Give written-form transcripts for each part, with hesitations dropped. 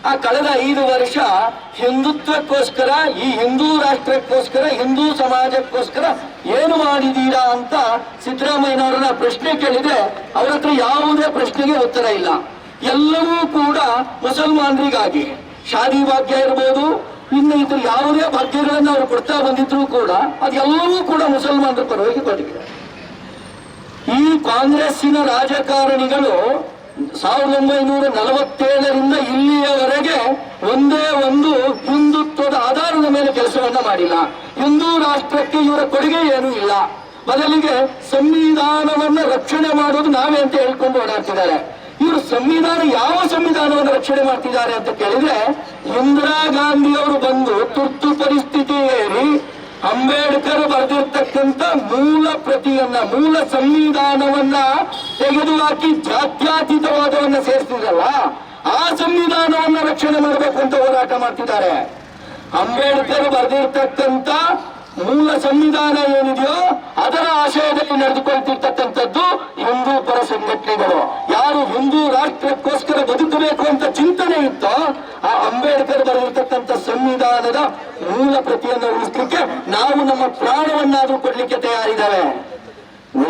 ಆ ಕಳೆದ 5 ವರ್ಷ ಹಿಂದುತ್ವಕ್ಕೋಸ್ಕರ, ಈ ಹಿಂದೂ ರಾಷ್ಟ್ರಕ್ಕೋಸ್ಕರ, ಹಿಂದೂ ಸಮಾಜಕ್ಕೋಸ್ಕರ ಏನು ಮಾಡಿದೀರಾ ಅಂತ ಸಿದ್ದರಾಮಯ್ಯನವರನ್ನ ಪ್ರಶ್ನೆ ಕೇಳಿದ್ರೆ ಅವ್ರ ಹತ್ರ ಯಾವುದೇ ಪ್ರಶ್ನೆಗೆ ಉತ್ತರ ಇಲ್ಲ. ಎಲ್ಲವೂ ಕೂಡ ಮುಸಲ್ಮಾನರಿಗಾಗಿ, ಶಾದಿ ಭಾಗ್ಯ ಇರ್ಬೋದು, ಇನ್ನು ಇದ್ರ ಯಾವುದೇ ಭಾಗ್ಯಗಳನ್ನು ಅವರು ಕೊಡ್ತಾ ಬಂದಿದ್ರು ಕೂಡ ಅದೆಲ್ಲವೂ ಕೂಡ ಮುಸಲ್ಮಾನರ ಪರವಾಗಿ ಕೊಟ್ಟಿದ್ದಾರೆ. ಈ ಕಾಂಗ್ರೆಸ್ಸಿನ ರಾಜಕಾರಣಿಗಳು 1947ರಿಂದ ಇಲ್ಲಿಯವರೆಗೆ ಒಂದೇ ಒಂದು ಹಿಂದುತ್ವದ ಆಧಾರದ ಮೇಲೆ ಕೆಲಸವನ್ನ ಮಾಡಿಲ್ಲ. ಹಿಂದೂ ರಾಷ್ಟ್ರಕ್ಕೆ ಇವರ ಕೊಡುಗೆ ಏನೂ ಇಲ್ಲ. ಬದಲಿಗೆ ಸಂವಿಧಾನವನ್ನ ರಕ್ಷಣೆ ಮಾಡೋದು ನಾವೇ ಅಂತ ಹೇಳ್ಕೊಂಡು ಓಡಾಡ್ತಿದ್ದಾರೆ. ಇವರು ಸಂವಿಧಾನ, ಯಾವ ಸಂವಿಧಾನವನ್ನು ರಕ್ಷಣೆ ಮಾಡ್ತಿದ್ದಾರೆ ಅಂತ ಕೇಳಿದ್ರೆ, ಇಂದಿರಾ ಗಾಂಧಿ ಅವರು ಬಂದು ತುರ್ತು ಪರಿಸ್ಥಿತಿ ಏರಿ ಅಂಬೇಡ್ಕರ್ ಬರೆದಿರ್ತಕ್ಕಂಥ ಮೂಲ ಪ್ರತಿಯನ್ನ, ಮೂಲ ಸಂವಿಧಾನವನ್ನ ತೆಗೆದುಹಾಕಿ ಜಾತ್ಯತೀತವಾದವನ್ನ ಸೇರಿಸಿದ್ರಲ್ಲ, ಆ ಸಂವಿಧಾನವನ್ನ ರಕ್ಷಣೆ ಮಾಡಬೇಕು ಅಂತ ಹೋರಾಟ ಮಾಡ್ತಿದ್ದಾರೆ. ಅಂಬೇಡ್ಕರ್ ಬರೆದಿರ್ತಕ್ಕಂಥ ಮೂಲ ಸಂವಿಧಾನ ಏನಿದೆಯೋ ಅದರ ಆಶಯದಲ್ಲಿ ನಡೆದುಕೊಳ್ತಿರ್ತಕ್ಕಂಥದ್ದು ಹಿಂದೂ ಪರ ಸಂಘಟನೆಗಳು. ಯಾರು ಹಿಂದೂ ರಾಷ್ಟ್ರಕ್ಕೋಸ್ಕರ ಬದುಕಬೇಕು ಅಂತ ಚಿಂತನೆ ಇತ್ತೋ ಆ ಅಂಬೇಡ್ಕರ್ ಬರೆದಿರ್ತಕ್ಕಂಥ ಸಂವಿಧಾನದ ಮೂಲ ಪ್ರತಿಯನ್ನು ಉಳಿಸ್ಲಿಕ್ಕೆ ನಾವು ನಮ್ಮ ಪ್ರಾಣವನ್ನಾದ್ರೂ ಕೊಡ್ಲಿಕ್ಕೆ ತಯಾರಿದ್ದೇವೆ.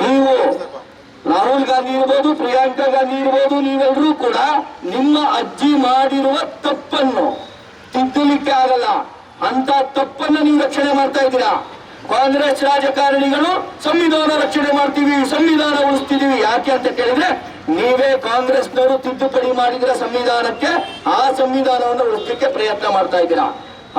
ನೀವು ರಾಹುಲ್ ಗಾಂಧಿ ಇರ್ಬೋದು, ಪ್ರಿಯಾಂಕಾ ಗಾಂಧಿ ಇರ್ಬೋದು, ನೀವೆಲ್ಲರೂ ಕೂಡ ನಿಮ್ಮ ಅಜ್ಜಿ ಮಾಡಿರುವ ತಪ್ಪನ್ನು ತಿದ್ದಲಿಕ್ಕೆ ಆಗಲ್ಲ. ಅಂತ ತಪ್ಪನ್ನು ನೀವು ರಕ್ಷಣೆ ಮಾಡ್ತಾ ಇದ್ದೀರಾ. ಕಾಂಗ್ರೆಸ್ ರಾಜಕಾರಣಿಗಳು ಸಂವಿಧಾನ ರಕ್ಷಣೆ ಮಾಡ್ತೀವಿ, ಸಂವಿಧಾನ ಉಳಿಸ್ತಿದೀವಿ. ಯಾಕೆ ಅಂತ ಕೇಳಿದ್ರೆ, ನೀವೇ ಕಾಂಗ್ರೆಸ್ನವರು ತಿದ್ದುಪಡಿ ಮಾಡಿದ್ರೆ ಸಂವಿಧಾನಕ್ಕೆ, ಆ ಸಂವಿಧಾನವನ್ನು ಉಳಿಸಲಿಕ್ಕೆ ಪ್ರಯತ್ನ ಮಾಡ್ತಾ ಇದ್ದೀರಾ.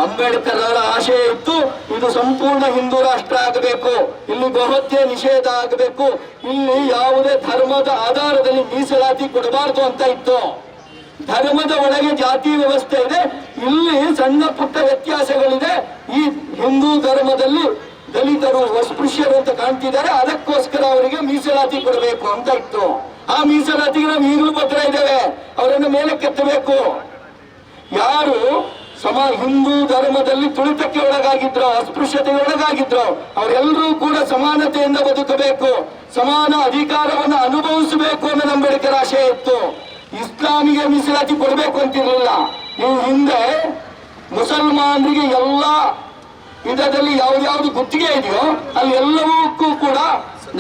ಅಂಬೇಡ್ಕರ್ ಅವರ ಆಶಯ ಇತ್ತು, ಇದು ಸಂಪೂರ್ಣ ಹಿಂದೂ ರಾಷ್ಟ್ರ ಆಗಬೇಕು, ಇಲ್ಲಿ ಗೋಹತ್ಯೆ ನಿಷೇಧ ಆಗಬೇಕು, ಇಲ್ಲಿ ಯಾವುದೇ ಧರ್ಮದ ಆಧಾರದಲ್ಲಿ ಮೀಸಲಾತಿ ಕೊಡಬಾರದು ಅಂತ ಇತ್ತು. ಧರ್ಮದ ಒಳಗೆ ಜಾತಿ ವ್ಯವಸ್ಥೆ ಇದೆ, ಇಲ್ಲಿ ಸಣ್ಣ ಪುಟ್ಟ ವ್ಯತ್ಯಾಸಗಳಿದೆ. ಈ ಹಿಂದೂ ಧರ್ಮದಲ್ಲಿ ದಲಿತರು, ಅಸ್ಪೃಶ್ಯರು ಅಂತ ಕಾಣ್ತಿದ್ದಾರೆ, ಅದಕ್ಕೋಸ್ಕರ ಅವರಿಗೆ ಮೀಸಲಾತಿ ಕೊಡಬೇಕು ಅಂತ ಇತ್ತು. ಆ ಮೀಸಲಾತಿಗೆ ನಾವು ಈಗಲೂ ಪತ್ರ ಇದ್ದೇವೆ, ಅವರನ್ನು ಮೇಲೆ ಕೆತ್ತಬೇಕು. ಯಾರು ಹಿಂದೂ ಧರ್ಮದಲ್ಲಿ ತುಳಿತಕ್ಕೆ ಒಳಗಾಗಿದ್ರು, ಅಸ್ಪೃಶ್ಯತೆಗೆ ಒಳಗಾಗಿದ್ರು, ಅವರೆಲ್ಲರೂ ಕೂಡ ಸಮಾನತೆಯಿಂದ ಬದುಕಬೇಕು, ಸಮಾನ ಅಧಿಕಾರವನ್ನು ಅನುಭವಿಸಬೇಕು ಅನ್ನೋ ಅಂಬೇಡ್ಕರ್ ಆಶಯ ಇತ್ತು. ಇಸ್ಲಾಮಿಗೆ ಮೀಸಲಾತಿ ಕೊಡಬೇಕು ಅಂತಿರಲಿಲ್ಲ. ನೀವು ಹಿಂದೆ ಮುಸಲ್ಮಾನರಿಗೆ ಎಲ್ಲ ವಿಧದಲ್ಲಿ ಯಾವ್ದು ಗುತ್ತಿಗೆ ಇದೆಯೋ ಅಲ್ಲಿ ಎಲ್ಲವಕ್ಕೂ ಕೂಡ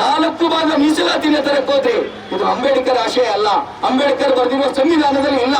4 ಭಾಗ ಮೀಸಲಾತಿನ ತರಕ್ಕೆ ಹೋದ್ರಿ. ಇದು ಅಂಬೇಡ್ಕರ್ ಆಶಯ ಅಲ್ಲ, ಅಂಬೇಡ್ಕರ್ ಬರೆದಿರುವ ಸಂವಿಧಾನದಲ್ಲಿ ಇಲ್ಲ.